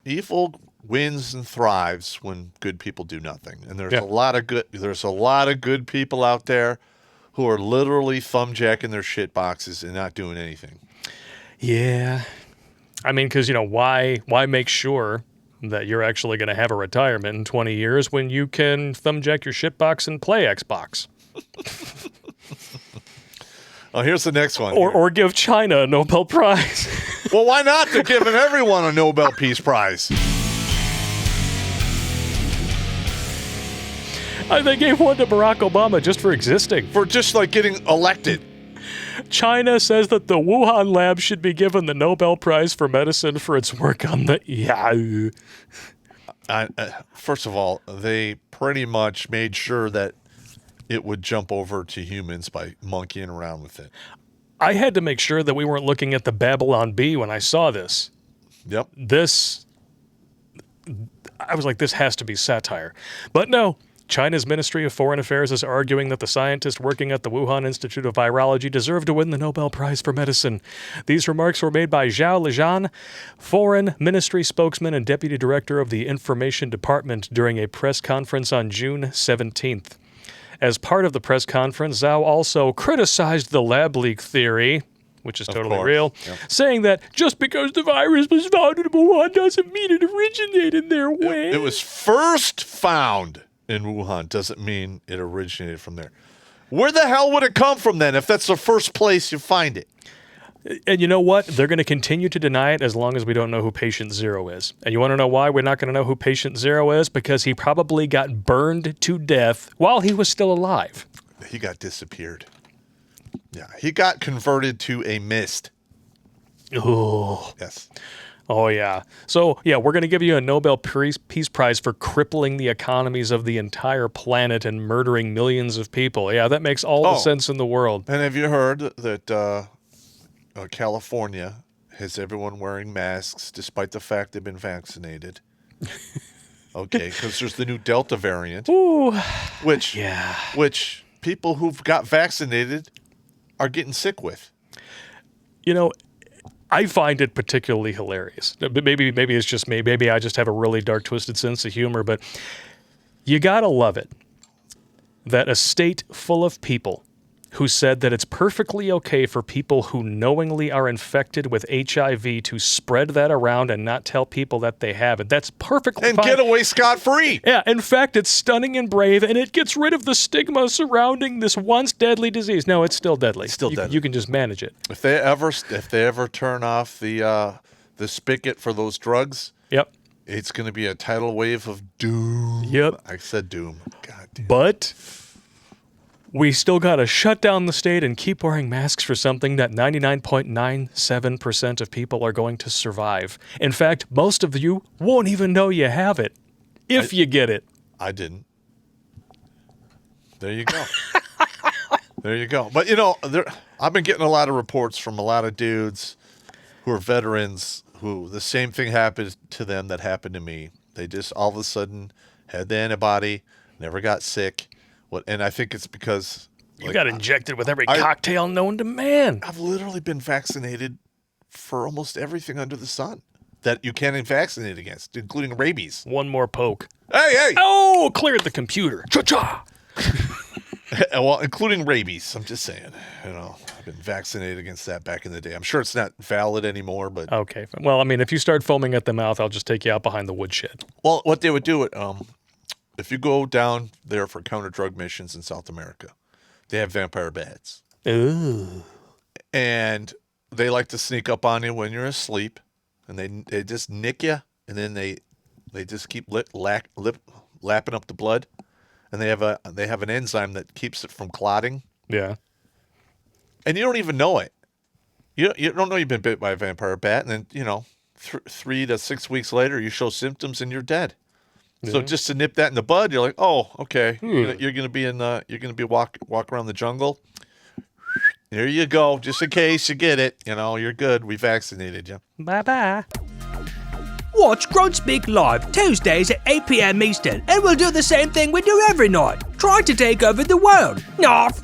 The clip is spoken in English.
evil wins and thrives when good people do nothing. And there's a lot of good people out there who are literally thumbjacking their shit boxes and not doing anything. Yeah. I mean, because, why make sure that you're actually going to have a retirement in 20 years when you can thumbjack your shitbox and play Xbox? Oh, here's the next one. Or give China a Nobel Prize. Well, why not? They're giving everyone a Nobel Peace Prize. They gave one to Barack Obama just for existing. For just like getting elected. China says that the Wuhan lab should be given the Nobel Prize for Medicine for its work on the... Yeah. First of all, they pretty much made sure that it would jump over to humans by monkeying around with it. I had to make sure that we weren't looking at the Babylon Bee when I saw this. Yep. I was like, this has to be satire. But no. China's Ministry of Foreign Affairs is arguing that the scientists working at the Wuhan Institute of Virology deserve to win the Nobel Prize for Medicine. These remarks were made by Zhao Lijian, Foreign Ministry spokesman and Deputy Director of the Information Department, during a press conference on June 17th. As part of the press conference, Zhao also criticized the lab leak theory, which is totally real, saying that just because the virus was found in Wuhan doesn't mean it originated there. It was first found in Wuhan doesn't mean it originated from there. Where the hell would it come from then if that's the first place you find it? And you know what? They're going to continue to deny it as long as we don't know who patient zero is. And you want to know why we're not going to know who patient zero is? Because he probably got burned to death while he was still alive. He got disappeared. Yeah, he got converted to a mist. Oh. Yes. Oh, yeah. So, yeah, we're going to give you a Nobel Peace Prize for crippling the economies of the entire planet and murdering millions of people. Yeah, that makes all the sense in the world. And have you heard that California has everyone wearing masks despite the fact they've been vaccinated? Okay, because there's the new Delta variant, which people who've got vaccinated are getting sick with. I find it particularly hilarious. Maybe it's just me. Maybe I just have a really dark, twisted sense of humor. But you gotta love it that a state full of people who said that it's perfectly okay for people who knowingly are infected with HIV to spread that around and not tell people that they have it. That's perfectly fine. And get away scot-free. Yeah, in fact, it's stunning and brave, and it gets rid of the stigma surrounding this once deadly disease. No, it's still deadly. It's still deadly. You can just manage it. If they ever turn off the spigot for those drugs, it's going to be a tidal wave of doom. Yep. I said doom. God damn. But we still got to shut down the state and keep wearing masks for something that 99.97% of people are going to survive. In fact, most of you won't even know you have it if you get it. I didn't. There you go. There you go. But, I've been getting a lot of reports from a lot of dudes who are veterans who the same thing happened to them that happened to me. They just all of a sudden had the antibody, never got sick. And I think it's because you got injected with every cocktail known to man. I've literally been vaccinated for almost everything under the sun that you can vaccinate against, including rabies. One more poke. Hey! Oh, cleared the computer. Cha-cha! Well, including rabies. I'm just saying. I've been vaccinated against that back in the day. I'm sure it's not valid anymore, but okay. Well, I mean, if you start foaming at the mouth, I'll just take you out behind the woodshed. Well, what they would do if you go down there for counter-drug missions in South America, they have vampire bats. Ooh. And they like to sneak up on you when you're asleep, and they just nick you, and then they just keep lapping up the blood, and they have an enzyme that keeps it from clotting. Yeah. And you don't even know it. You don't know you've been bit by a vampire bat, and then 3 to 6 weeks later, you show symptoms and you're dead. So just to nip that in the bud, you're like, oh, okay. You're gonna be walk around the jungle. There you go. Just in case you get it, you're good. We vaccinated you. Bye-bye. Watch Grunt Speak live Tuesdays at 8 p.m. Eastern, and we'll do the same thing we do every night. Try to take over the world. Narf.